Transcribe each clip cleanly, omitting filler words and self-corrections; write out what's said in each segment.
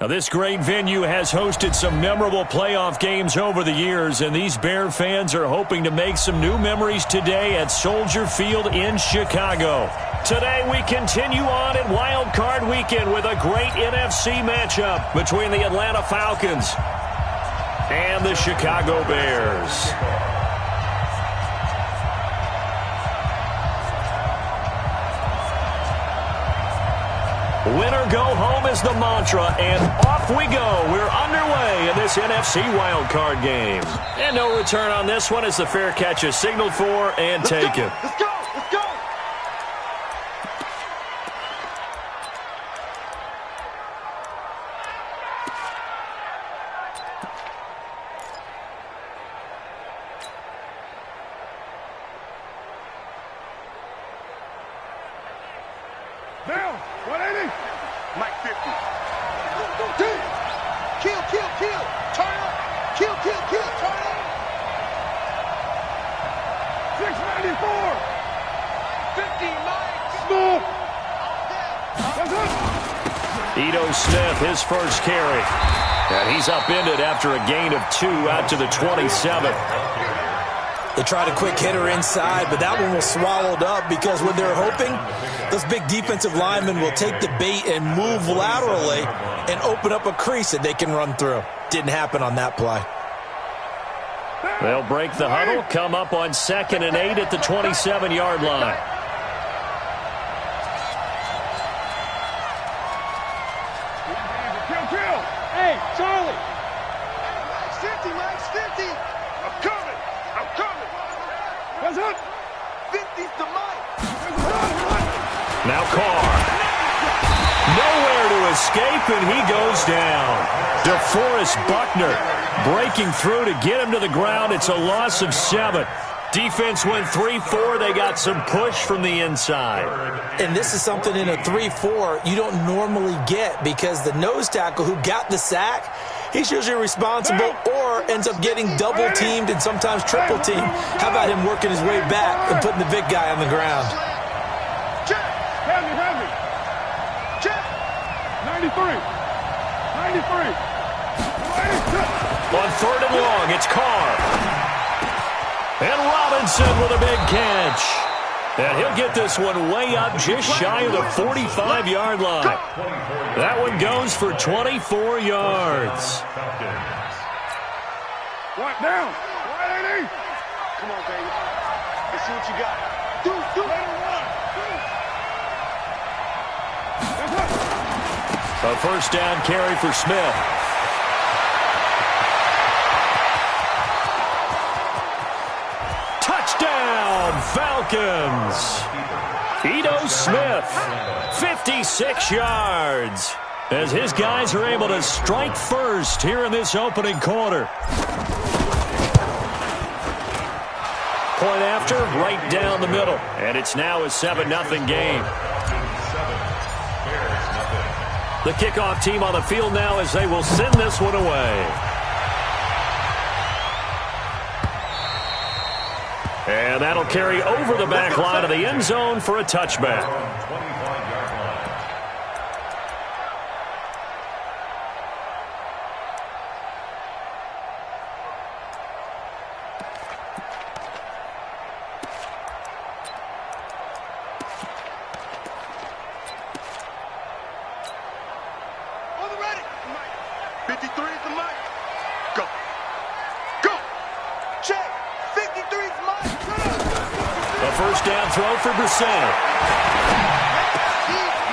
Now, this great venue has hosted some memorable playoff games over the years, and these Bear fans are hoping to make some new memories today at Soldier Field in Chicago. Today, we continue on in Wild Card Weekend with a great NFC matchup between the Atlanta Falcons and the Chicago Bears. Winner go home is the mantra, and off we go. We're underway in this NFC wildcard game. And no return on this one as the fair catch is signaled for and taken. Let's go! Let's go! Down! 180! Mike 50. Deep! Kill, kill, kill! Turn up! Kill, kill, kill! Turn up! 694! 50, Mike! Smooth! Ito Smith, his first carry. And he's upended after a gain of 2 out to the 27. They tried a quick hitter inside, but that one was swallowed up because what they're hoping, those big defensive linemen will take the bait and move laterally and open up a crease that they can run through. Didn't happen on that play. They'll break the huddle, come up on 2nd and 8 at the 27-yard line. Kill, kill! Hey, Charlie! Mike's 50, Mike's 50! I'm coming! I'm coming! What's up? 50's the Mike! Now Carr. Nowhere to escape, and he goes down. DeForest Buckner breaking through to get him to the ground. It's a loss of 7. Defense went 3-4. They got some push from the inside. And this is something in a 3-4 you don't normally get because the nose tackle who got the sack, he's usually responsible or ends up getting double-teamed and sometimes triple-teamed. How about him working his way back and putting the big guy on the ground? Check! Heavy, heavy! Check! 93! 93! On 3rd and long, it's Carr. And Robinson with a big catch. And he'll get this one way up just shy of the 45-yard line. That one goes for 24 yards. What down? 180! Come on, baby. Let's see what you got. Do A first down carry for Smith. Touchdown, Falcons. Ito Smith, 56 yards, as his guys are able to strike first here in this opening quarter. Point after, right down the middle. And it's now a 7-0 game. The kickoff team on the field now as they will send this one away. And that'll carry over the back line of the end zone for a touchback. On the ready! 53 is the Mike. Go. Go. Check. 53 is Mike. A first down throw for Brissett.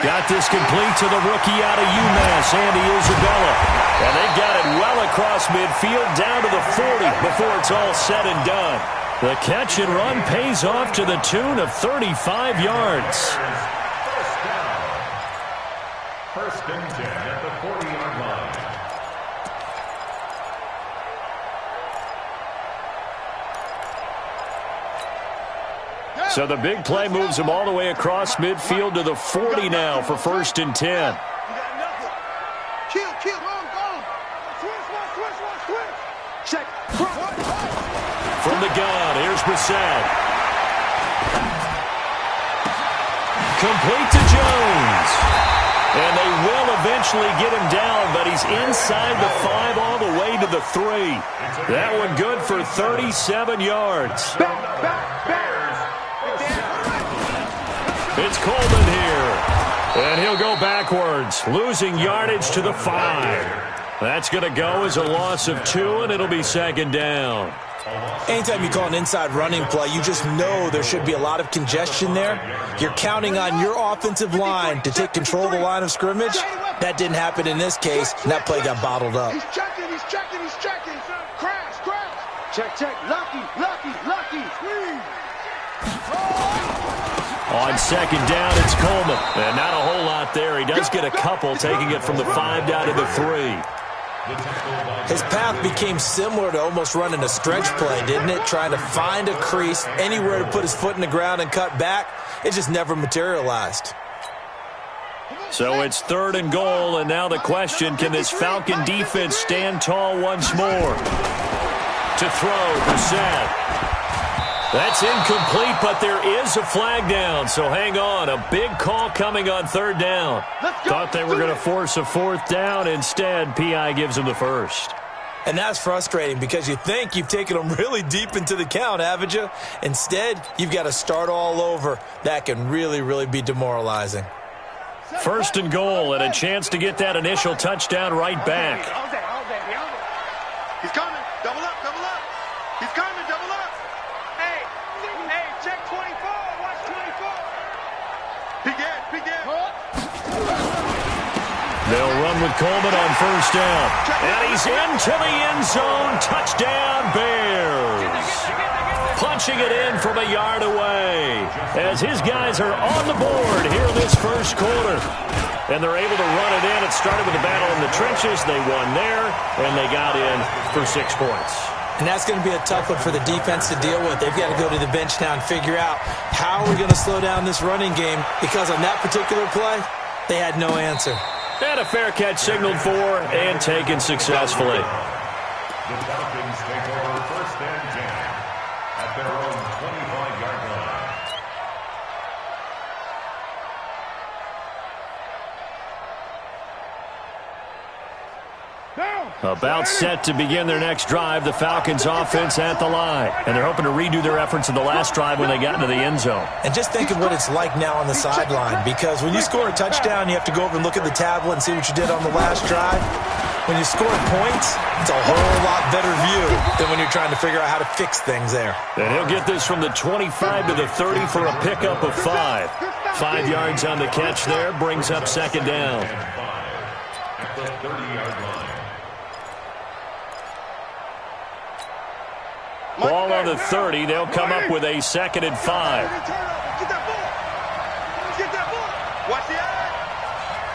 Got this complete to the rookie out of UMass, Andy Isabella. And they've got it well across midfield down to the 40 before it's all said and done. The catch and run pays off to the tune of 35 yards. First and 10 at the 40-yard line. So the big play moves them all the way across midfield to the 40 now for first and 10. You got nothing. Kill, kill, go. Switch. Check. From the gun, here's Brissett. Complete to Jones. And they will eventually get him down, but he's inside the 5 all the way to the 3. That one good for 37 yards. It's Coleman here. And he'll go backwards, losing yardage to the 5. That's going to go as a loss of 2, and it'll be second down. Anytime you call an inside running play, you just know there should be a lot of congestion there. You're counting on your offensive line to take control of the line of scrimmage. That didn't happen in this case, and that play got bottled up. He's checking. Crash. Check. Lucky. On second down, it's Coleman. And not a whole lot there. He does get a couple, taking it from the 5 down to the 3. His path became similar to almost running a stretch play, didn't it? Trying to find a crease, anywhere to put his foot in the ground and cut back. It just never materialized. So it's 3rd and goal, and now the question, can this Falcon defense stand tall once more? To throw, Brissett. That's incomplete, but there is a flag down, so hang on. A big call coming on 3rd down. Thought they were going to force a 4th down. Instead, P.I. gives them the 1st. And that's frustrating because you think you've taken them really deep into the count, haven't you? Instead, you've got to start all over. That can really, really be demoralizing. 1st and goal, and a chance to get that initial touchdown right back. He's coming. Double up. He's coming. Double up. Hey, check 24. Watch 24. Peek in. They'll run with Coleman on 1st down. And he's into the end zone. Touchdown, Bears. Punching it in from a yard away as his guys are on the board here in this 1st quarter. And they're able to run it in. It started with a battle in the trenches. They won there, and they got in for 6 points. And that's going to be a tough one for the defense to deal with. They've got to go to the bench now and figure out how are we going to slow down this running game, because on that particular play, they had no answer. And a fair catch signaled for and taken successfully. The Falcons take over 1st and 10 at their own 25-yard line. About set to begin their next drive, the Falcons offense at the line. And they're hoping to redo their efforts in the last drive when they got into the end zone. And just think of what it's like now on the sideline, because when you score a touchdown, you have to go over and look at the tablet and see what you did on the last drive. When you score points, it's a whole lot better view than when you're trying to figure out how to fix things there. And he'll get this from the 25 to the 30 for a pickup of 5. 5 yards on the catch there, brings up second down. At the 30-yard line. Ball on the 30. They'll come up with a 2nd and 5. Get that ball. Watch the eye.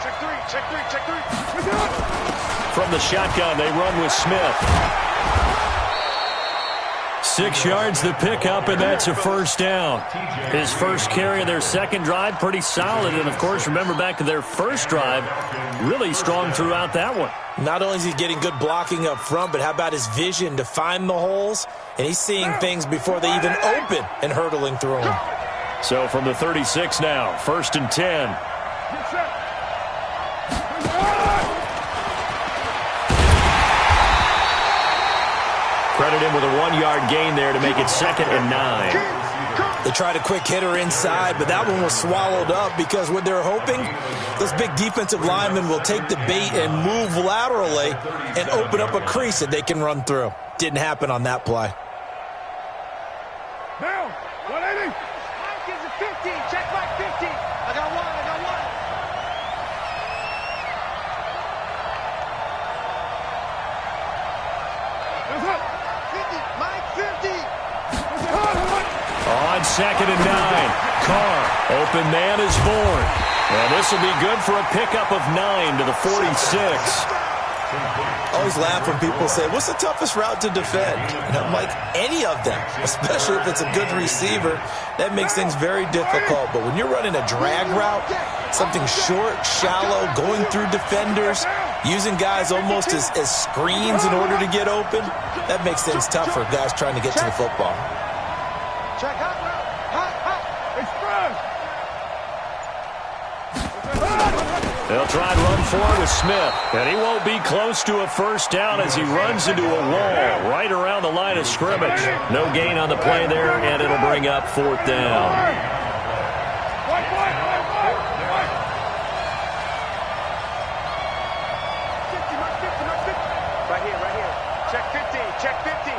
Check three. From the shotgun, they run with Smith. 6 yards the pickup, and that's a 1st down. His first carry of their 2nd drive, pretty solid. And, of course, remember back to their 1st drive, really strong throughout that one. Not only is he getting good blocking up front, but how about his vision to find the holes? And he's seeing things before they even open and hurdling through them. So from the 36 now, 1st and 10. Credit him with a 1-yard gain there to make it 2nd and 9. They tried a quick hitter inside, but that one was swallowed up because what they're hoping, those big defensive linemen will take the bait and move laterally and open up a crease that they can run through. Didn't happen on that play. Down. 180. Mike gives it 50. Check back 50. I got one. That's up. 50. Mike 50. On 2nd and 9. Carr, open man is born. And this will be good for a pickup of 9 to the 46. I always laugh when people say, what's the toughest route to defend? And I'm like, any of them, especially if it's a good receiver. That makes things very difficult. But when you're running a drag route, something short, shallow, going through defenders, using guys almost as screens in order to get open, that makes things tougher, guys trying to get to the football. Check hot route. Hot. Express. They'll try and run forward with Smith. And he won't be close to a first down as he runs into a wall right around the line of scrimmage. No gain on the play there, and it'll bring up fourth down. Check 50.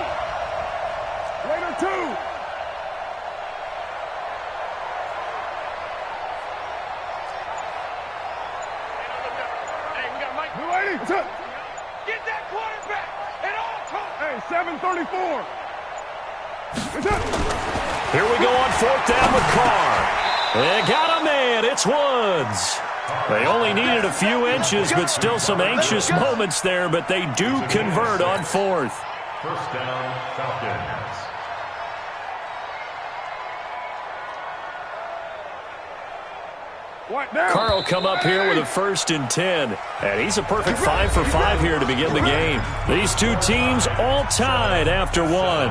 Raider 2. Hey, we got Mike. New 80. What's up? Get that quarterback at all costs. Hey, 734. What's up? Here we go on fourth down with Carr. They got a man. It's Woods. They only needed a few inches, but still some anxious moments there, but they do convert on fourth. First down, Falcons. Carr will come up here with a 1st and 10, and he's a perfect 5 for 5 here to begin the game. These two teams all tied after one.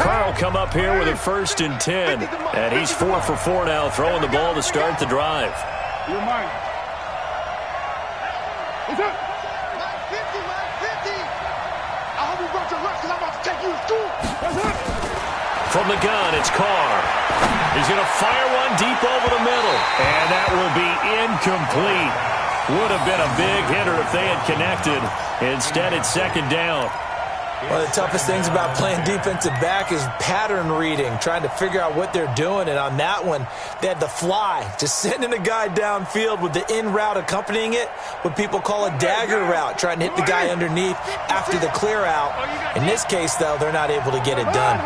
Carr will come up here with a 1st and 10, and he's 4 for 4 now, throwing the ball to start the drive. You're mine. What's up? 50. I hope you brought your lunch because I'm about to take you to school. What's up? From the gun, it's Carr. He's going to fire one deep over the middle, and that will be incomplete. Would have been a big hitter if they had connected. Instead, it's second down. One of the toughest things about playing defensive back is pattern reading, trying to figure out what they're doing. And on that one, they had the fly, just sending a guy downfield with the in route accompanying it, what people call a dagger route, trying to hit the guy underneath after the clear out. In this case, though, they're not able to get it done.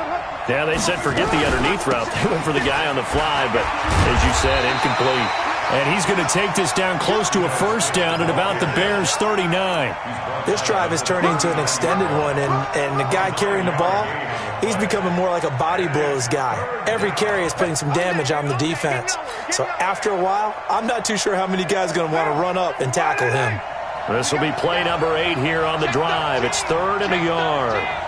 Yeah, they said forget the underneath route. They went for the guy on the fly, but as you said, incomplete. And he's going to take this down close to a first down at about the Bears' 39. This drive is turning into an extended one, and the guy carrying the ball, he's becoming more like a body blows guy. Every carry is putting some damage on the defense. So after a while, I'm not too sure how many guys are going to want to run up and tackle him. This will be play number 8 here on the drive. It's 3rd and a yard.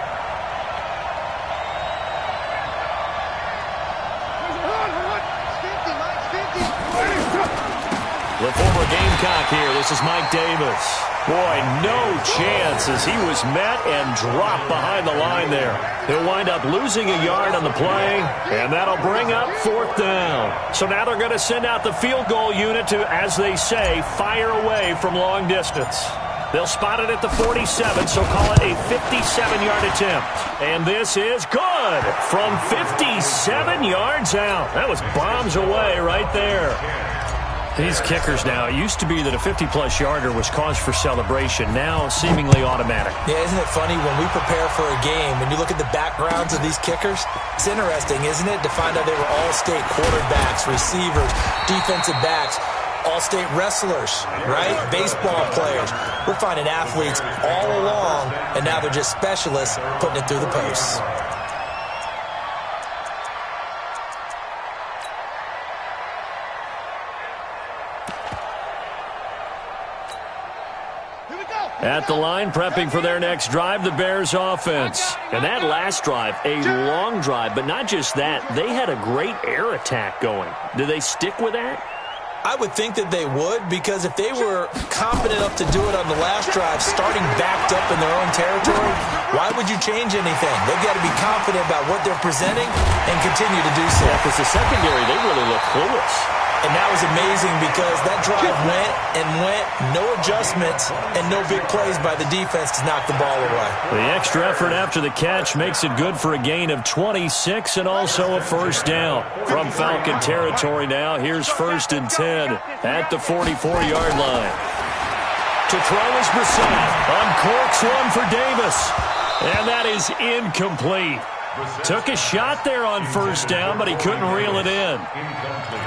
The former Gamecock here. This is Mike Davis. Boy, no chance as he was met and dropped behind the line there. He'll wind up losing a yard on the play, and that'll bring up 4th down. So now they're going to send out the field goal unit to, as they say, fire away from long distance. They'll spot it at the 47, so call it a 57-yard attempt. And this is good from 57 yards out. That was bombs away right there. These kickers now, it used to be that a 50-plus yarder was cause for celebration. Now, seemingly automatic. Yeah, isn't it funny when we prepare for a game, when you look at the backgrounds of these kickers, it's interesting, isn't it, to find out they were all-state quarterbacks, receivers, defensive backs, all-state wrestlers, right? Baseball players. We're finding athletes all along, and now they're just specialists putting it through the posts. At the line, prepping for their next drive, the Bears offense. And that last drive, a long drive, but not just that. They had a great air attack going. Do they stick with that? I would think that they would, because if they were confident enough to do it on the last drive, starting backed up in their own territory, why would you change anything? They've got to be confident about what they're presenting and continue to do so. Yeah, because the secondary, they really look clueless. And that was amazing because that drive went and went, no adjustments, and no big plays by the defense to knock the ball away. The extra effort after the catch makes it good for a gain of 26 and also a first down. From Falcon territory now, here's 1st and 10 at the 44-yard line. To throw is Brissett. Uncorks one for Davis. And that is incomplete. Took a shot there on first down, but he couldn't reel it in.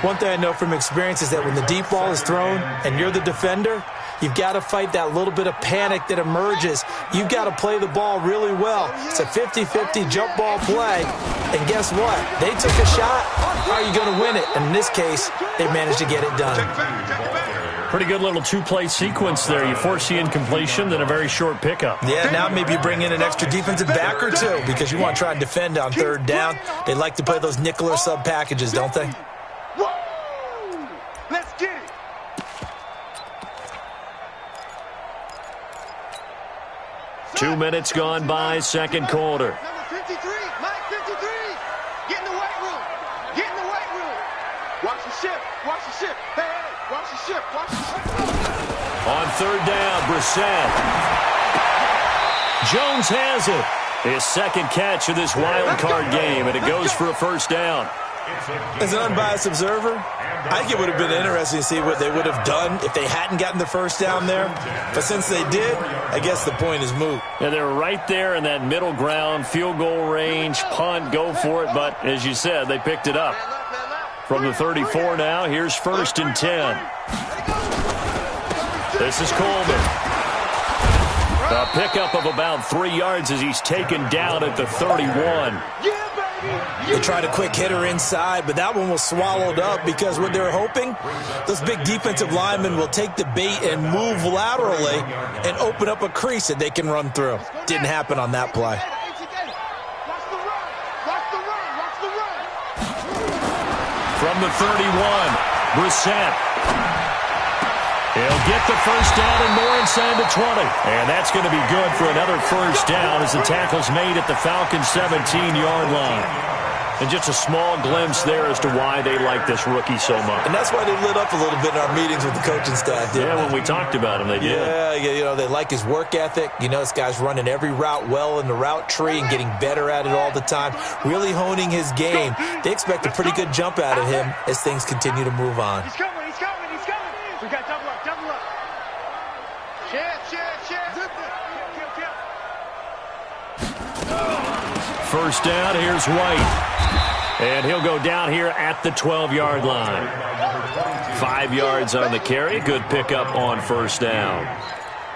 One thing I know from experience is that when the deep ball is thrown and you're the defender, you've got to fight that little bit of panic that emerges. You've got to play the ball really well. It's a 50-50 jump ball play. And guess what? They took a shot. How are you going to win it? And in this case, they managed to get it done. Pretty good little two-play sequence there. You force the incompletion, then a very short pickup. Yeah, now maybe you bring in an extra defensive back or two because you want to try and defend on third down. They like to play those nickel or sub packages, don't they? Let's get it. Two minutes gone by, second quarter. Number 53, Mike 53. Get in the weight room. Get in the weight room. Watch the ship. Watch the ship. Hey, hey, watch the ship. Watch the ship. On third down, Brissett. Jones has it. His second catch of this wild card game, and it goes for a first down. As an unbiased observer, I think it would have been interesting to see what they would have done if they hadn't gotten the first down there. But since they did, I guess the point is moot. And they're right there in that middle ground, field goal range, punt, go for it. But as you said, they picked it up. From the 34 now, here's first and 10. This is Coleman. A pickup of about 3 yards as he's taken down at the 31. They tried a quick hitter inside, but that one was swallowed up because what they're hoping, those big defensive linemen will take the bait and move laterally and open up a crease that they can run through. Didn't happen on that play. From the 31, Brissett. He'll get the first down and more inside the 20. And that's going to be good for another first down as the tackle's made at the Falcons' 17-yard line. And just a small glimpse there as to why they like this rookie so much. And that's why they lit up a little bit in our meetings with the coaching staff, didn't they? When we talked about him, they did. Yeah, you know, they like his work ethic. You know, this guy's running every route well in the route tree and getting better at it all the time, really honing his game. They expect a pretty good jump out of him as things continue to move on. He's coming, he's coming, he's coming. We got double up, double up. Share. Zip it. First down, here's White. And he'll go down here at the 12-yard line. 5 yards on the carry. Good pickup on first down.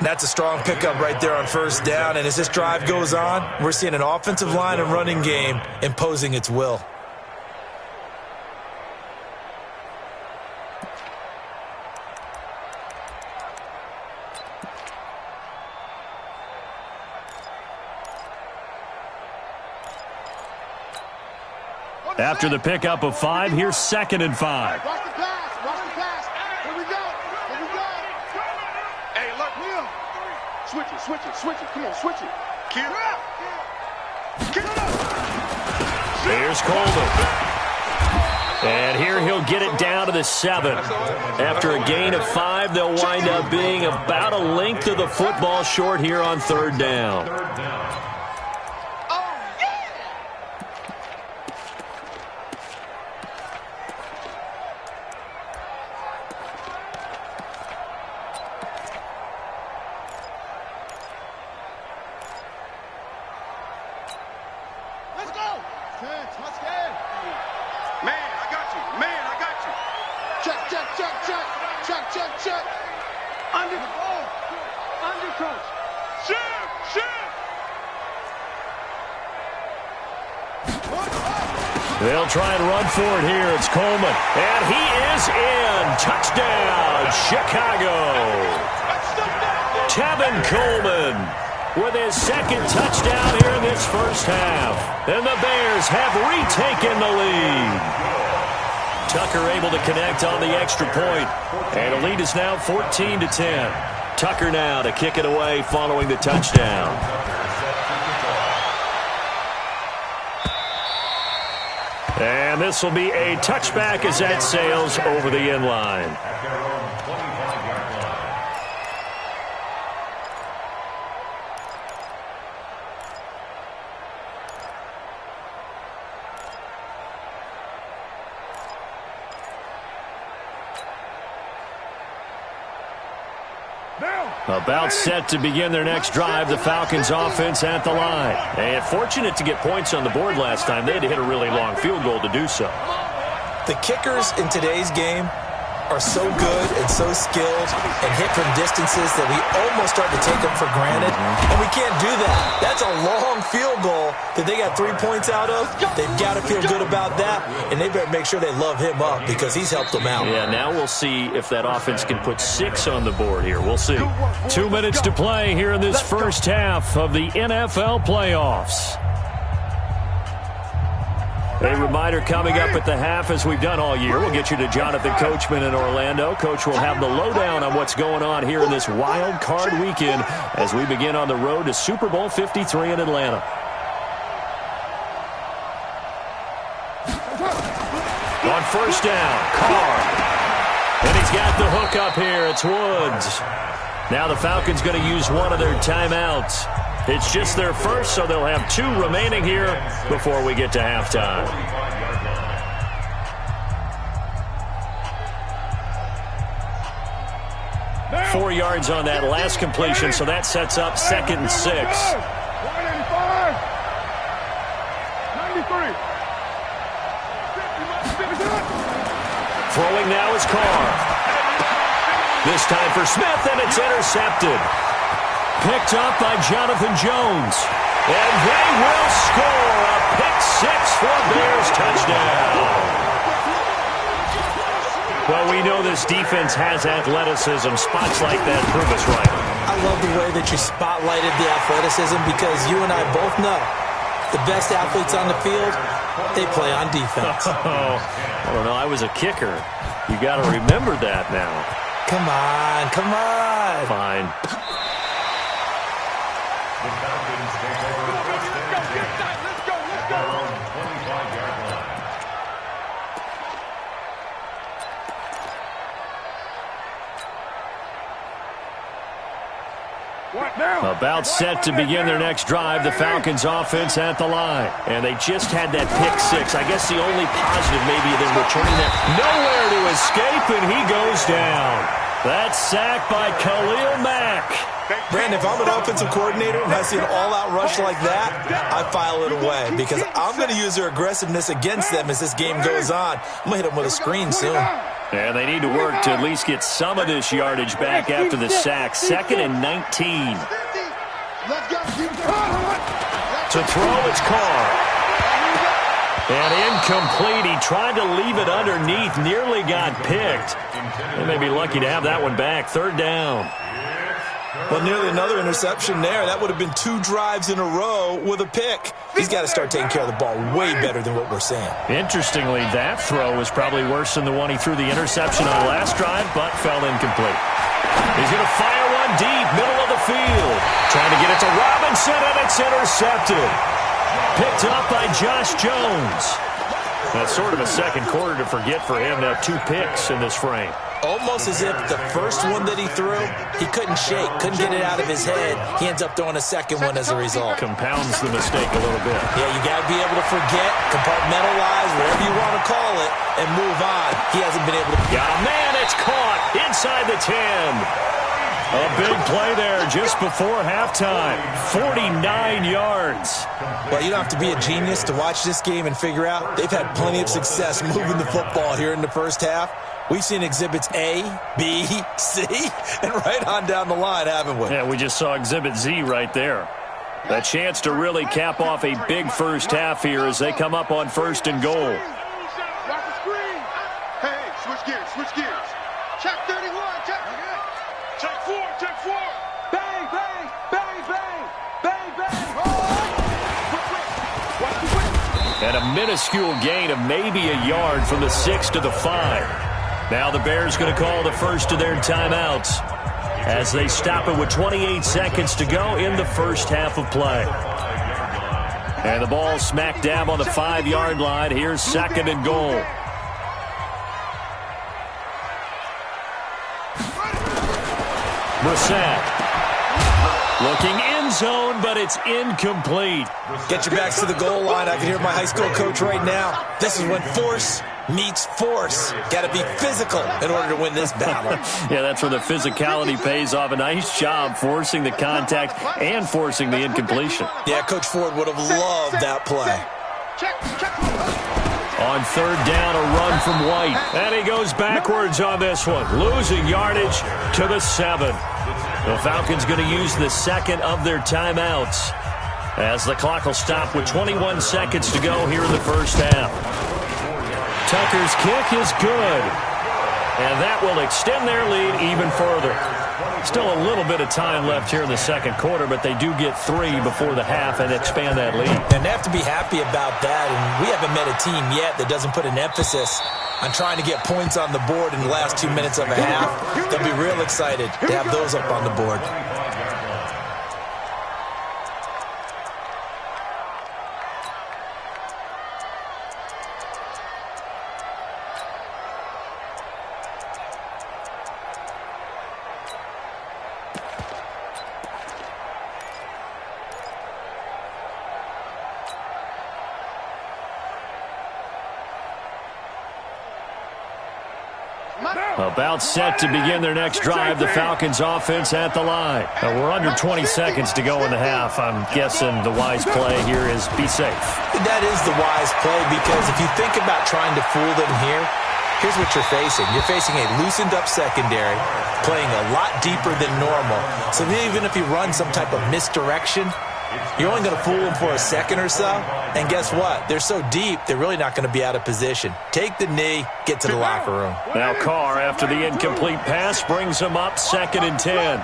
That's a strong pickup right there on first down. And as this drive goes on, we're seeing an offensive line and running game imposing its will. After the pickup of 5, here's second and 5. Watch the pass. Here we go. Hey, look, Will. Switch it. Come on, switch it. Kill it up. Here's Coleman. And here he'll get it down to the 7. After a gain of 5, they'll wind up being about a length of the football short here on third down. They'll try and run for it here. It's Coleman. And he is in. Touchdown, Chicago. Tevin Coleman with his second touchdown here in this first half. And the Bears have retaken the lead. Tucker able to connect on the extra point. And the lead is now 14-10. Tucker now to kick it away following the touchdown. And this will be a touchback as that sails over the end line. About set to begin their next drive, the Falcons offense at the line. And fortunate to get points on the board last time. They had to hit a really long field goal to do so. The kickers in today's game are so good and so skilled and hit from distances that we almost start to take them for granted, and we can't do that. That's a long field goal that they got 3 points out of. They've got to feel good about that, and they better make sure they love him up because he's helped them out. Yeah, now we'll see if that offense can put 6 on the board here. We'll see. 2 minutes to play here in this first half of the NFL playoffs. A reminder coming up at the half, as we've done all year. We'll get you to Jonathan Coachman in Orlando. Coach will have the lowdown on what's going on here in this wild card weekend as we begin on the road to Super Bowl 53 in Atlanta. On first down, Carr. And he's got the hook up here. It's Woods. Now the Falcons going to use one of their timeouts. It's just their first, so they'll have 2 remaining here before we get to halftime. Now, 4 yards on that last completion, so that sets up 2nd and 6. 185, 93. Throwing now is Carr. This time for Smith, and it's intercepted. Picked up by Jonathan Jones. And they will score a pick-6 for Bears touchdown. Well, we know this defense has athleticism. Spots like that prove us right. I love the way that you spotlighted the athleticism because you and I both know the best athletes on the field, they play on defense. Oh, I don't know. I was a kicker. You got to remember that now. Come on, come on. Fine. The Falcons take over first and 10 at their own 25-yard line. About set to begin their next drive, the Falcons offense at the line. And they just had that pick-6. I guess the only positive maybe of them returning that. Nowhere to escape, and he goes down. That's sacked by Khalil Mack. Brandon, if I'm an offensive coordinator and I see an all-out rush like that, I file it away because I'm going to use their aggressiveness against them as this game goes on. I'm going to hit them with a screen soon. And they need to work to at least get some of this yardage back after the sack. 2nd and 19. To throw, it's Carr. And incomplete. He tried to leave it underneath. Nearly got picked. They may be lucky to have that one back. 3rd down. Well, nearly another interception there. That would have been 2 drives in a row with a pick. He's got to start taking care of the ball way better than what we're seeing. Interestingly, that throw was probably worse than the one he threw the interception on last drive, but fell incomplete. He's going to fire one deep, middle of the field. Trying to get it to Robinson, and it's intercepted. Picked up by Josh Jones. That's sort of a second quarter to forget for him to have 2 picks in this frame. Almost as if the first one that he threw, he couldn't shake, couldn't get it out of his head. He ends up throwing a second one as a result. Compounds the mistake a little bit. Yeah, you got to be able to forget, compartmentalize, whatever you want to call it, and move on. He hasn't been able to. Yeah, man, it's caught inside the 10. A big play there just before halftime. 49 yards. Well, you don't have to be a genius to watch this game and figure out they've had plenty of success moving the football here in the first half. We've seen exhibits A, B, C, and right on down the line, haven't we? Yeah, we just saw exhibit Z right there. A chance to really cap off a big first half here as they come up on 1st and goal. Hey, switch gears. Check 31, check. Check 4, check 4. Bang, bang, bang, bang, bang, bang. And a minuscule gain of maybe a yard from the 6 to the 5. Now the Bears going to call the first of their timeouts as they stop it with 28 seconds to go in the first half of play. And the ball smack dab on the 5-yard line. Here's 2nd and goal. Brissett looking end zone, but it's incomplete. Get your backs to the goal line. I can hear my high school coach right now. This is when force meets force. Got to be physical in order to win this battle. Yeah, that's where the physicality pays off. A nice job forcing the contact and forcing the incompletion. Yeah, Coach Ford would have loved that play. On third down, a run from White. And he goes backwards on this one, losing yardage to the 7. The Falcons going to use the second of their timeouts as the clock will stop with 21 seconds to go here in the first half. Tucker's kick is good, and that will extend their lead even further. Still a little bit of time left here in the second quarter, but they do get 3 before the half and expand that lead. And they have to be happy about that, and we haven't met a team yet that doesn't put an emphasis on trying to get points on the board in the last 2 minutes of a half. They'll be real excited to have those up on the board. About set to begin their next drive, the Falcons offense at the line. We're under 20 seconds to go in the half. I'm guessing the wise play here is be safe. That is the wise play, because if you think about trying to fool them here, here's what you're facing. You're facing a loosened up secondary, playing a lot deeper than normal. So even if you run some type of misdirection, you're only going to fool them for a second or so. And guess what? They're so deep, they're really not going to be out of position. Take the knee, get to the locker room. Now Carr, after the incomplete pass, brings them up 2nd and 10.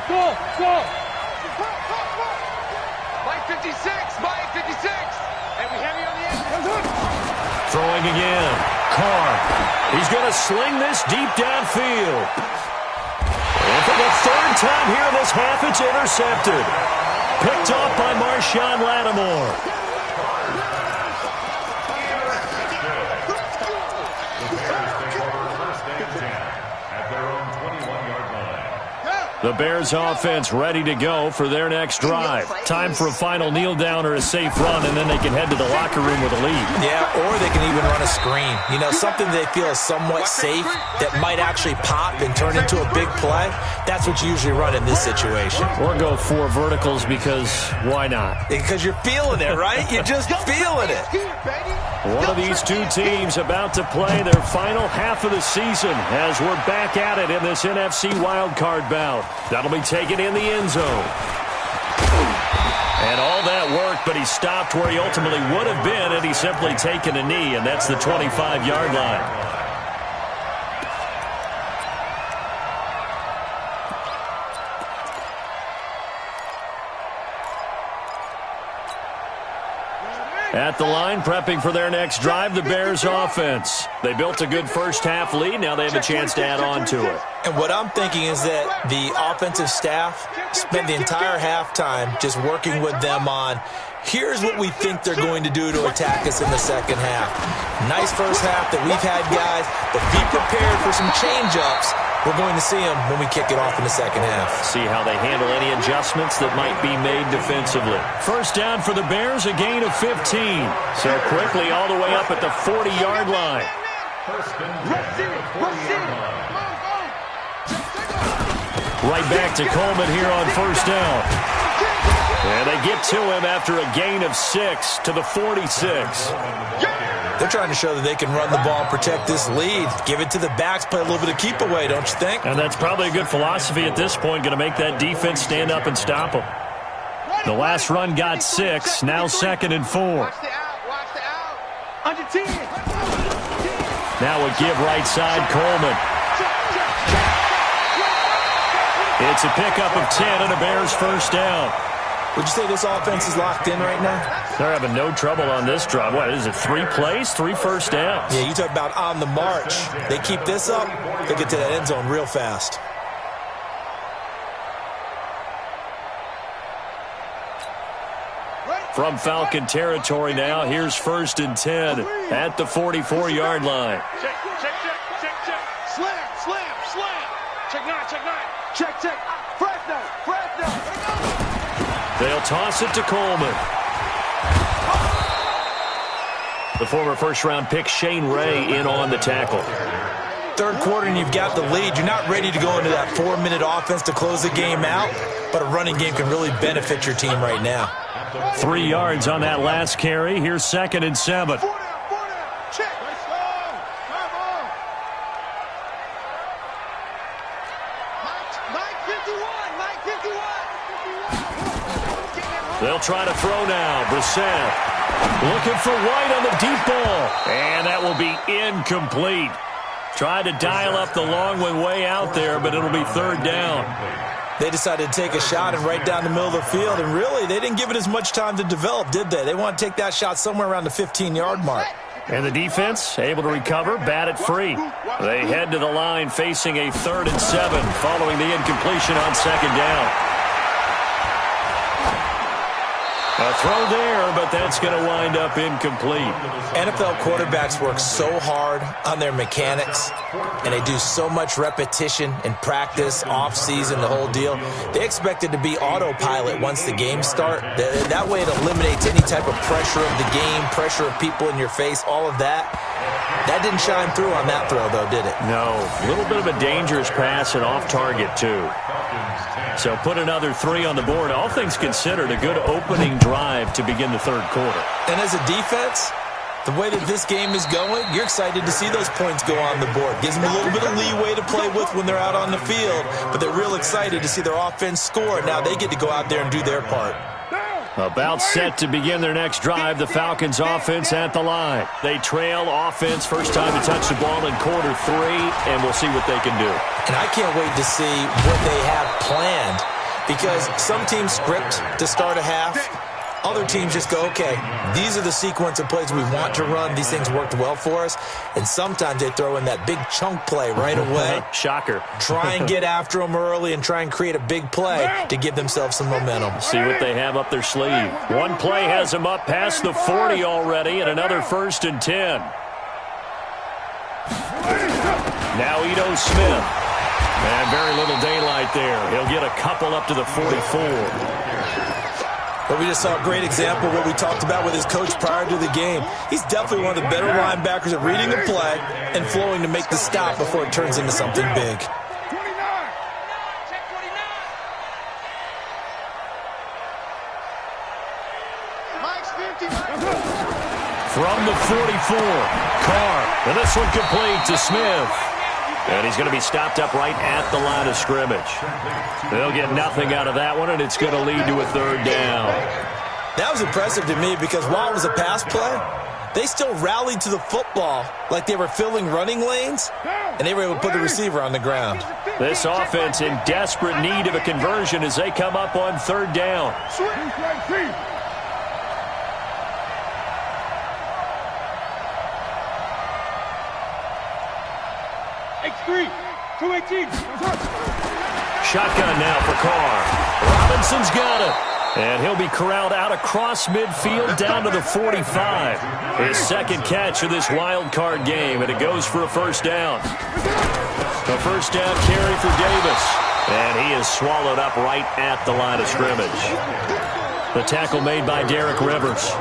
Go! Mike 56! Mike 56! And we have you on the end. Throwing again. Carr. He's going to sling this deep downfield. And for the 3rd time here in this half, it's intercepted. Picked off by Marshawn Lattimore. The Bears offense ready to go for their next drive. Time for a final kneel down or a safe run, and then they can head to the locker room with a lead. Yeah, or they can even run a screen. You know, something they feel is somewhat safe that might actually pop and turn into a big play. That's what you usually run in this situation. Or go 4 verticals, because why not? Because you're feeling it, right? You're just feeling it. One of these two teams about to play their final half of the season as we're back at it in this NFC wildcard bout. That'll be taken in the end zone. And all that work, but he stopped where he ultimately would have been had he simply taken a knee, and that's the 25-yard line. At the line, prepping for their next drive, the Bears offense. They built a good first-half lead. Now they have a chance to add on to it. And what I'm thinking is that the offensive staff spent the entire halftime just working with them on, here's what we think they're going to do to attack us in the second half. Nice first half that we've had, guys, but be prepared for some change-ups. We're going to see them when we kick it off in the second half. See how they handle any adjustments that might be made defensively. First down for the Bears, a gain of 15. So quickly all the way up at the 40-yard line. Right back to Coleman here on first down. And they get to him after a gain of 6 to the 46. They're trying to show that they can run the ball and protect this lead. Give it to the backs, play a little bit of keep away, don't you think? And that's probably a good philosophy at this point, going to make that defense stand up and stop them. The last run got 6, now 2nd and 4. Watch the out. Under 10. Now a give right side, Coleman. It's a pickup of 10 and a Bears first down. Would you say this offense is locked in right now? They're having no trouble on this drive. What is it, 3 plays, 3 first downs? Yeah, you talk about on the march. They keep this up, they get to that end zone real fast. From Falcon territory now, here's 1st and 10 at the 44-yard line. Check. Slam. Check 9. Check. Fresno. They'll toss it to Coleman. The former first-round pick Shane Ray in on the tackle. Third quarter and you've got the lead. You're not ready to go into that 4-minute offense to close the game out, but a running game can really benefit your team right now. 3 yards on that last carry. Here's 2nd and 7. 4 down, 4 down. Check. Let's go. Come on. Mike 51. Mike 51. They'll try to throw now. Brissett looking for White on the deep ball. And that will be incomplete. Tried to dial up the long one way out there, but it'll be 3rd down. They decided to take a shot and right down the middle of the field, and really, they didn't give it as much time to develop, did they? They want to take that shot somewhere around the 15-yard mark. And the defense able to recover, bat it free. They head to the line facing a 3rd and 7 following the incompletion on 2nd down. A throw there, but that's going to wind up incomplete. NFL quarterbacks work so hard on their mechanics, and they do so much repetition in practice, off-season, the whole deal. They expect it to be autopilot once the games start. That way it eliminates any type of pressure of the game, pressure of people in your face, all of that. That didn't shine through on that throw, though, did it? No. A little bit of a dangerous pass and off target, too. So put another 3 on the board. All things considered, a good opening drive to begin the 3rd quarter. And as a defense, the way that this game is going, you're excited to see those points go on the board. Gives them a little bit of leeway to play with when they're out on the field, but they're real excited to see their offense score. Now they get to go out there and do their part. About set to begin their next drive, the Falcons offense at the line. They trail offense, first time to touch the ball in quarter 3, and we'll see what they can do. And I can't wait to see what they have planned, because some teams script to start a half. Other teams just go, okay, these are the sequence of plays we want to run. These things worked well for us. And sometimes they throw in that big chunk play right away. Shocker. Try and get after them early and try and create a big play to give themselves some momentum. See what they have up their sleeve. One play has them up past the 40 already, and another 1st and 10. Now Ito Smith. And very little daylight there. He'll get a couple up to the 44. But we just saw a great example of what we talked about with his coach prior to the game. He's definitely one of the better linebackers at reading the play and flowing to make the stop before it turns into something big. From the 44, Carr. And this one complete to Smith. And he's going to be stopped up right at the line of scrimmage. They'll get nothing out of that one, and it's going to lead to a 3rd down. That was impressive to me because while it was a pass play, they still rallied to the football like they were filling running lanes, and they were able to put the receiver on the ground. This offense in desperate need of a conversion as they come up on 3rd down. X3, 218. Shotgun now for Carr. Robinson's got it. And he'll be corralled out across midfield down to the 45. His 2nd catch of this wild card game, and it goes for a 1st down. A 1st down carry for Davis. And he is swallowed up right at the line of scrimmage. The tackle made by Derek Rivers.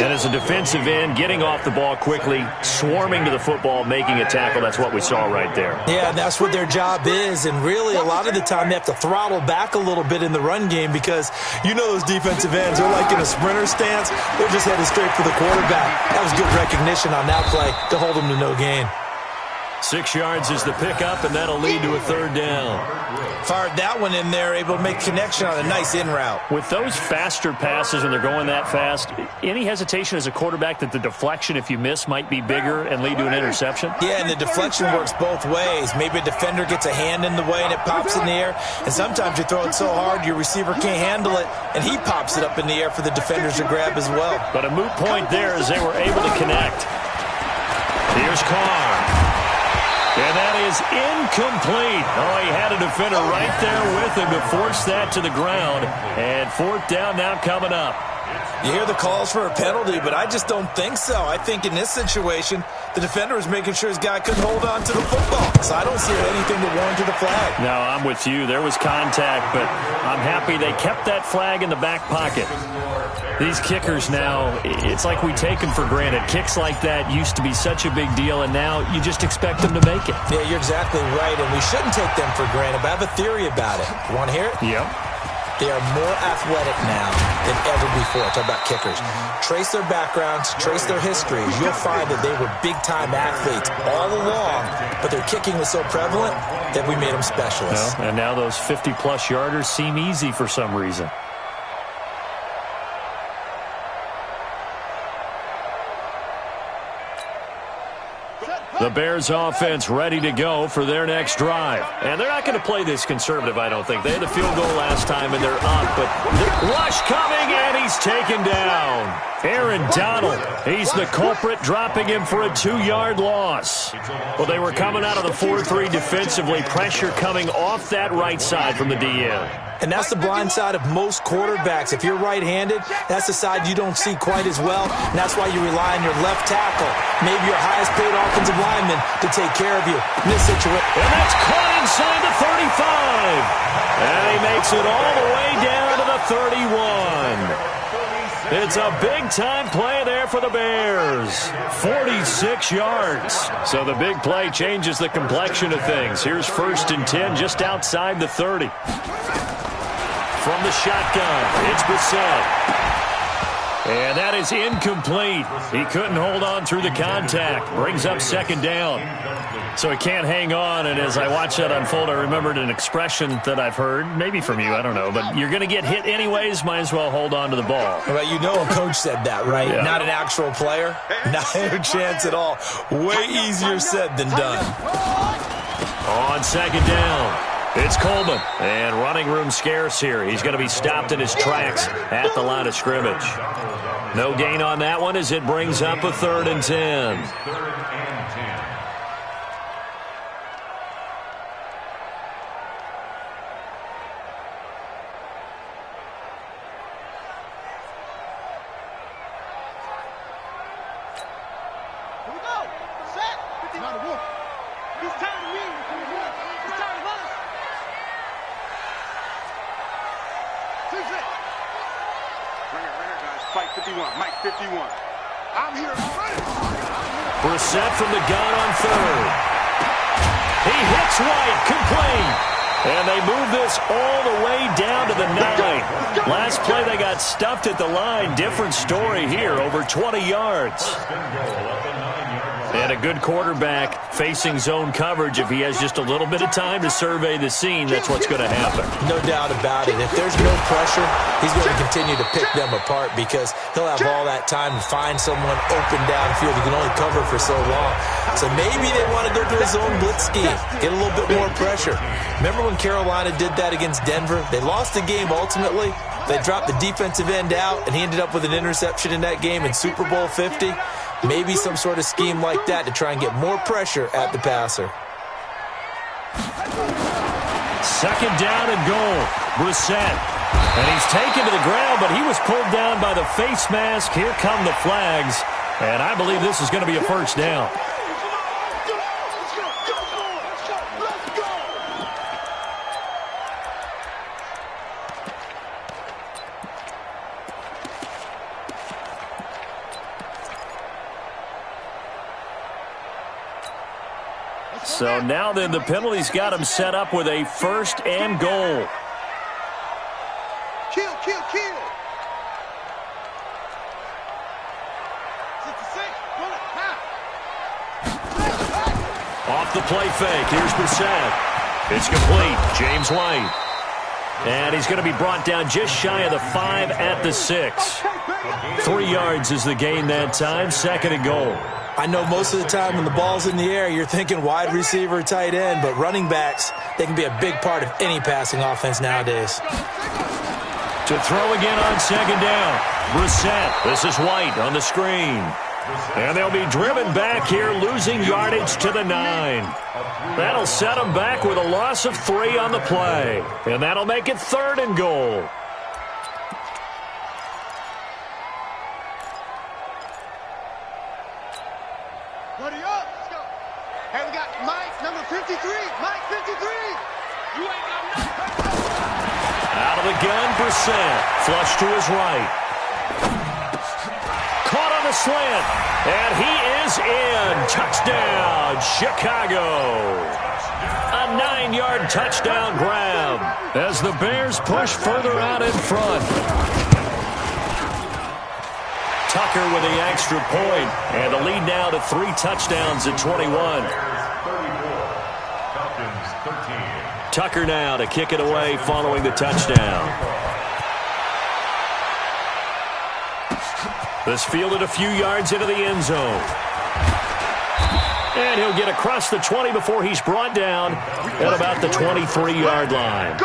And as a defensive end, getting off the ball quickly, swarming to the football, making a tackle, that's what we saw right there. Yeah, and that's what their job is. And really, a lot of the time, they have to throttle back a little bit in the run game because you know those defensive ends, they're like in a sprinter stance. They're just headed straight for the quarterback. That was good recognition on that play to hold them to no gain. 6 yards is the pickup, and that'll lead to a 3rd down. Fired that one in there, able to make connection on a nice in route. With those faster passes when they're going that fast, any hesitation as a quarterback that the deflection, if you miss, might be bigger and lead to an interception? Yeah, and the deflection works both ways. Maybe a defender gets a hand in the way and it pops in the air, and sometimes you throw it so hard your receiver can't handle it, and he pops it up in the air for the defenders to grab as well. But a moot point there as they were able to connect. Here's Carr. And that is incomplete. Oh, he had a defender right there with him to force that to the ground. And 4th down now coming up. You hear the calls for a penalty, but I just don't think so. I think in this situation, the defender was making sure his guy couldn't hold on to the football. So I don't see anything that warranted a flag. No, I'm with you. There was contact, but I'm happy they kept that flag in the back pocket. These kickers now, it's like we take them for granted. Kicks like that used to be such a big deal, and now you just expect them to make it. Yeah, you're exactly right, and we shouldn't take them for granted, but I have a theory about it. You want to hear it? Yep. They are more athletic now than ever before. Talk about kickers. Trace their backgrounds, trace their histories. You'll find that they were big-time athletes all along, but their kicking was so prevalent that we made them specialists. And now those 50-plus yarders seem easy for some reason. The Bears offense ready to go for their next drive. And they're not going to play this conservative, I don't think. They had the field goal last time, and they're up. But rush coming, and he's taken down. Aaron Donald, he's the culprit, dropping him for a 2-yard loss. Well, they were coming out of the 4-3 defensively. Pressure coming off that right side from the DN. And that's the blind side of most quarterbacks. If you're right-handed, that's the side you don't see quite as well, and that's why you rely on your left tackle, maybe your highest-paid offensive lineman, to take care of you in this situation. And that's caught inside the 35. And he makes it all the way down to the 31. It's a big-time play there for the Bears. 46 yards. So the big play changes the complexion of things. Here's 1st and 10 just outside the 30. From the shotgun, it's Brissett. And that is incomplete. He couldn't hold on through the contact. Brings up 2nd down. So he can't hang on, and as I watch that unfold, I remembered an expression that I've heard, maybe from you, I don't know, but you're going to get hit anyways, might as well hold on to the ball. Well, you know a coach said that, right? Yeah. Not an actual player. Not a chance at all. Way easier said than done. On 2nd down. It's Coleman, and running room scarce here. He's going to be stopped in his tracks at the line of scrimmage. No gain on that one as it brings up a 3rd and 10. Brissett from the gun on 3rd. He hits White, complete. And they move this all the way down to the 9. Last play they got stuffed at the line. Different story here, over 20 yards. And a good quarterback facing zone coverage. If he has just a little bit of time to survey the scene, that's what's going to happen. No doubt about it. If there's no pressure, he's going to continue to pick them apart because he'll have all that time to find someone open downfield. He can only cover for so long. So maybe they want to go to a zone blitz scheme, get a little bit more pressure. Remember when Carolina did that against Denver? They lost the game ultimately. They dropped the defensive end out, and he ended up with an interception in that game in Super Bowl 50. Maybe some sort of scheme like that to try and get more pressure at the passer. 2nd down and goal. Brissett. And he's taken to the ground, but he was pulled down by the face mask. Here come the flags. And I believe this is going to be a 1st down. So now then the penalty's got him set up with a 1st and goal. Kill, kill, kill. 66, pull it, Off the play fake, here's Brissett. It's complete, James White. And he's going to be brought down just shy of the 5 at the 6. 3 yards is the gain that time, 2nd and goal. I know most of the time when the ball's in the air, you're thinking wide receiver, tight end, but running backs, they can be a big part of any passing offense nowadays. To throw again on 2nd down. Brissett, this is White on the screen. And they'll be driven back here, losing yardage to the 9. That'll set them back with a loss of 3 on the play. And that'll make it 3rd and goal. Buddy up. Let's go. Hey, we got Mike, number 53. Mike, 53. You ain't got nothing. Out of the gun, Brissett. Flush to his right. Caught on the slant. And he is in. Touchdown, Chicago. A 9-yard touchdown grab. momentum as the Bears push further out in front. Tucker with the extra point, and the lead now to 3 touchdowns at 21. Tucker now to kick it away following the touchdown. This fielded a few yards into the end zone. And he'll get across the 20 before he's brought down at about the 23-yard line.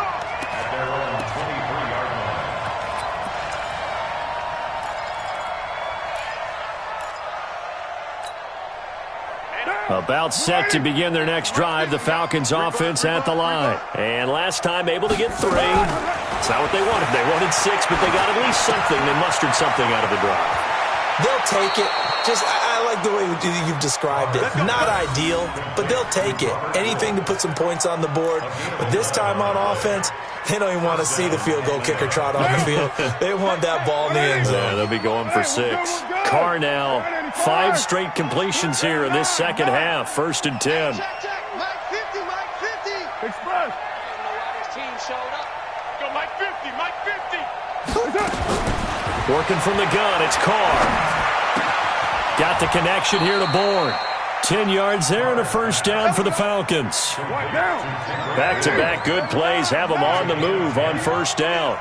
About set to begin their next drive, the Falcons offense at the line. And last time able to get 3. It's not what they wanted. They wanted 6, but they got at least something. They mustered something out of the drive. They'll take it. I like the way you've described it. Not ideal, but they'll take it. Anything to put some points on the board. But this time on offense, they don't even want to see the field goal kicker trot on the field. They want that ball in the end zone. Yeah, they'll be going for 6. Carr now, 5 straight completions here in this second half. 1st and 10. Mike 50, Mike 50. Express. His team showed up. Go Mike 50, Mike 50. Working from the gun, it's Carr. Got the connection here to Bourne. 10 yards there and a 1st down for the Falcons. Back-to-back good plays have them on the move on 1st down.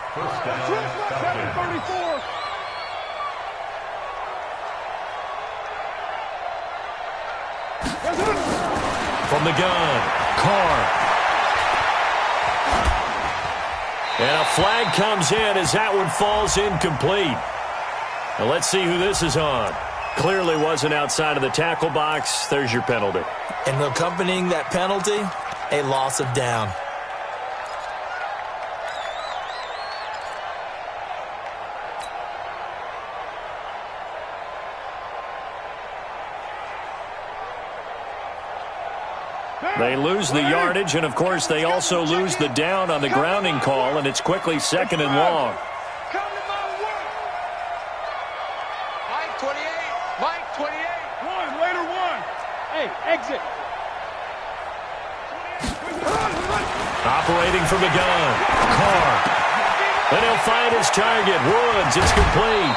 From the gun, Carr. And a flag comes in as that one falls incomplete. Now let's see who this is on. Clearly wasn't outside of the tackle box. There's your penalty. And accompanying that penalty, a loss of down. They lose the yardage, and of course they also lose the down on the grounding call, and it's quickly 2nd and long. Mike 28, Mike 28. 1, later 1. Hey, exit. Operating from the gun, Carr. And he'll find his target, Woods. It's complete.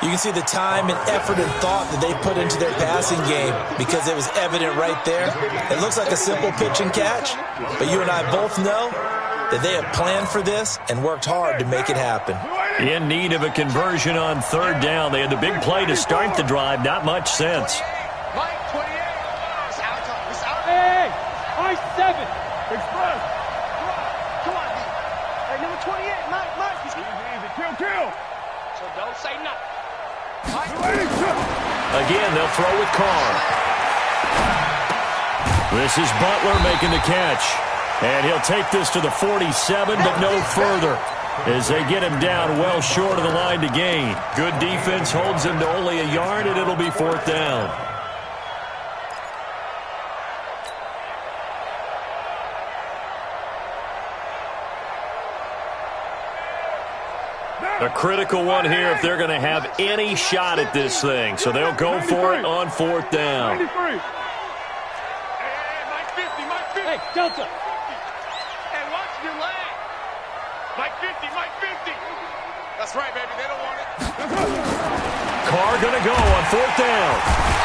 You can see the time and effort and thought that they put into their passing game because it was evident right there. It looks like a simple pitch and catch, but you and I both know that they have planned for this and worked hard to make it happen. In need of a conversion on 3rd down. They had the big play to start the drive. Not much sense. Mike 28. It's out. It's out. Hey, Mike 7. Express. Come on. Hey, number 28. Mike. Easy. Kill. So don't say nothing. Again, they'll throw with Carr. This is Butler making the catch. And he'll take this to the 47, but no further, as they get him down well short of the line to gain. Good defense holds him to only a yard, and it'll be 4th down. A critical one here if they're going to have any shot at this thing. So they'll go for it on 4th down. Hey, Mike 50, Mike 50. Hey, Delta. Hey, watch your leg. Mike 50, Mike 50. That's right, baby. They don't want it. Carr going to go on 4th down.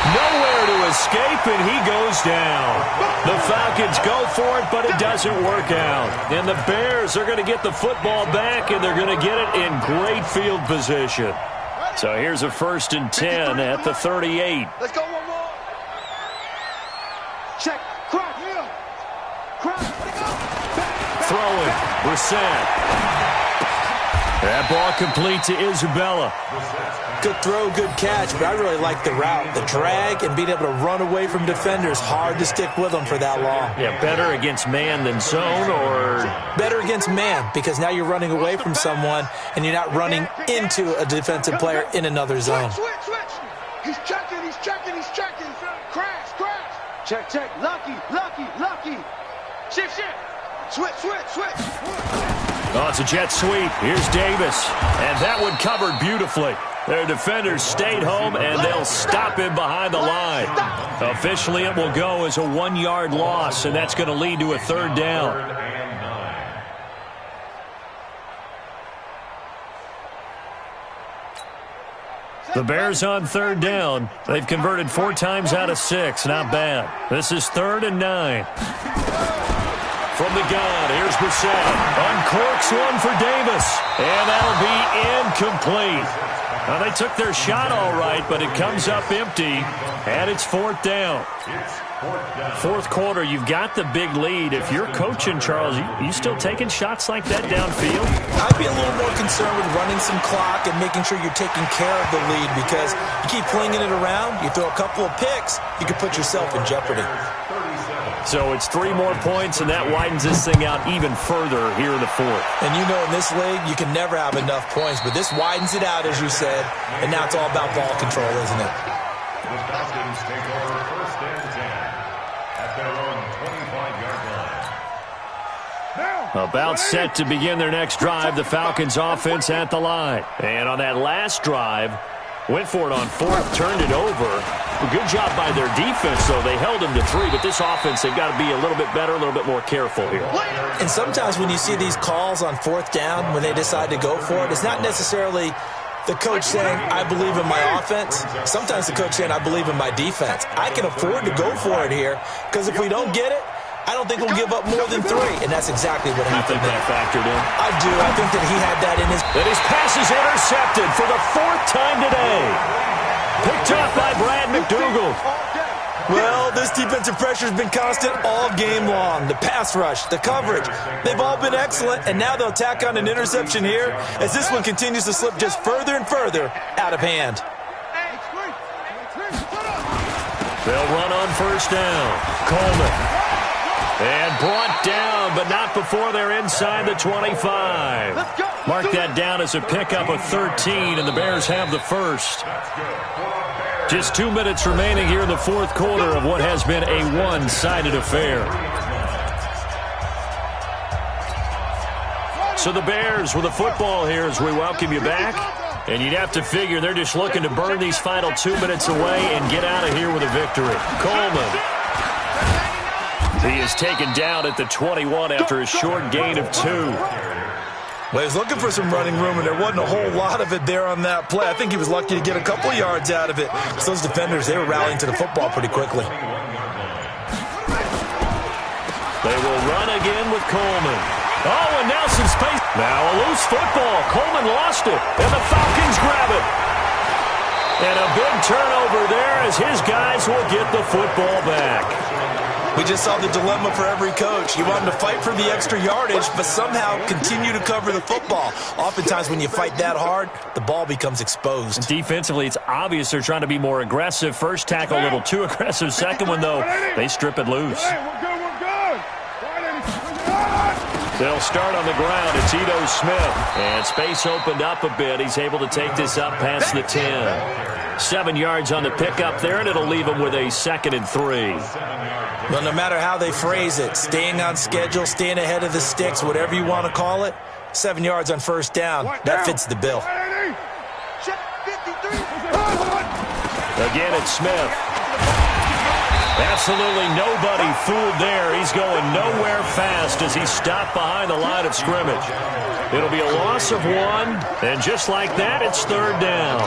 Nowhere to escape, and he goes down. The Falcons go for it, but it doesn't work out. And the Bears are going to get the football back, and they're going to get it in great field position. So here's a 1st and 10 at the 38. Let's go one more. Check. Crack. Throwing. Brissett. That ball complete to Isabella. Good throw, good catch, but I really like the route. The drag and being able to run away from defenders, hard to stick with them for that long. Yeah, better against man than zone, or? Better against man, because now you're running away from someone and you're not running into a defensive player in another zone. Switch. He's checking. Crash. Check. Lucky. Shift. Switch. Oh, it's a jet sweep. Here's Davis. And that one covered beautifully. Their defenders stayed home, and they'll stop him behind the line. Officially, it will go as a 1-yard loss, and that's going to lead to a third down. The Bears on third down. They've converted 4 times out of 6. Not bad. This is 3rd and 9. From the gun, here's Brissett. Uncorks one for Davis. And that'll be incomplete. Now, they took their shot all right, but it comes up empty. And it's 4th down. Fourth quarter, you've got the big lead. If you're coaching, Charles, you still taking shots like that downfield? I'd be a little more concerned with running some clock and making sure you're taking care of the lead, because you keep flinging it around, you throw a couple of picks, you could put yourself in jeopardy. So it's 3 more points, and that widens this thing out even further here in the 4th. And you know, in this league, you can never have enough points, but this widens it out, as you said, and now it's all about ball control, isn't it? The Falcons take over 1st and 10 at their own 25-yard line. About set to begin their next drive, the Falcons offense at the line. And on that last drive, went for it on 4th, turned it over. A good job by their defense, though. They held them to 3, but this offense, they've got to be a little bit better, a little bit more careful here. And sometimes when you see these calls on 4th down, when they decide to go for it, it's not necessarily the coach saying, I believe in my offense. Sometimes the coach saying, I believe in my defense. I can afford to go for it here, because if we don't get it, I don't think we'll give up more than 3, and that's exactly what happened. You think that factored in? I do. I think that he had that in his... And his pass is intercepted for the 4th time today. Picked up by Brad McDougal. Well, this defensive pressure has been constant all game long. The pass rush, the coverage, they've all been excellent, and now they'll tack on an interception here as this one continues to slip just further and further out of hand. They'll run on 1st down. Coleman. And brought down, but not before they're inside the 25. Mark that down as a pickup of 13, and the Bears have the 1st. Just 2 minutes remaining here in the 4th quarter of what has been a one-sided affair. So the Bears with the football here as we welcome you back. And you'd have to figure they're just looking to burn these final 2 minutes away and get out of here with a victory. Coleman. He is taken down at the 21 after a short gain of 2. Well, he was looking for some running room, and there wasn't a whole lot of it there on that play. I think he was lucky to get a couple yards out of it. So those defenders, they were rallying to the football pretty quickly. They will run again with Coleman. Oh, and now some space. Now a loose football. Coleman lost it, and the Falcons grab it. And a big turnover there as his guys will get the football back. We just saw the dilemma for every coach. You want them to fight for the extra yardage, but somehow continue to cover the football. Oftentimes when you fight that hard, the ball becomes exposed. Defensively, it's obvious they're trying to be more aggressive. First tackle, a little too aggressive. Second one, though, they strip it loose. They'll start on the ground. It's Ito Smith. And space opened up a bit. He's able to take this up past the 10. 7 yards on the pickup there, and it'll leave him with a 2nd and 3. Well, no matter how they phrase it, staying on schedule, staying ahead of the sticks, whatever you want to call it, 7 yards on 1st down, that fits the bill. Again, it's Smith. Absolutely nobody fooled there. He's going nowhere fast as he's stopped behind the line of scrimmage. It'll be a loss of 1, and just like that, it's 3rd down.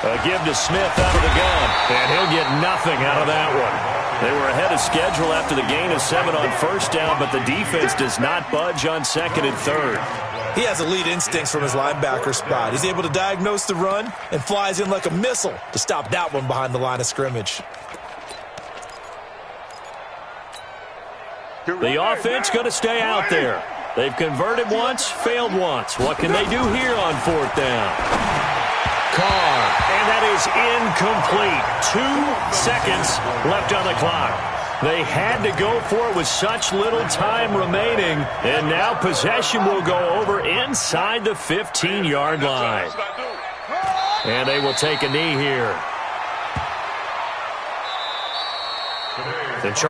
A give to Smith out of the gun, and he'll get nothing out of that one. They were ahead of schedule after the gain of 7 on 1st down, but the defense does not budge on 2nd and 3rd. He has elite instincts from his linebacker spot. He's able to diagnose the run and flies in like a missile to stop that one behind the line of scrimmage. The offense going to stay out there. They've converted once, failed once. What can they do here on 4th down? Carr, and that is incomplete. 2 seconds left on the clock. They had to go for it with such little time remaining, and now possession will go over inside the 15-yard line. And they will take a knee here. The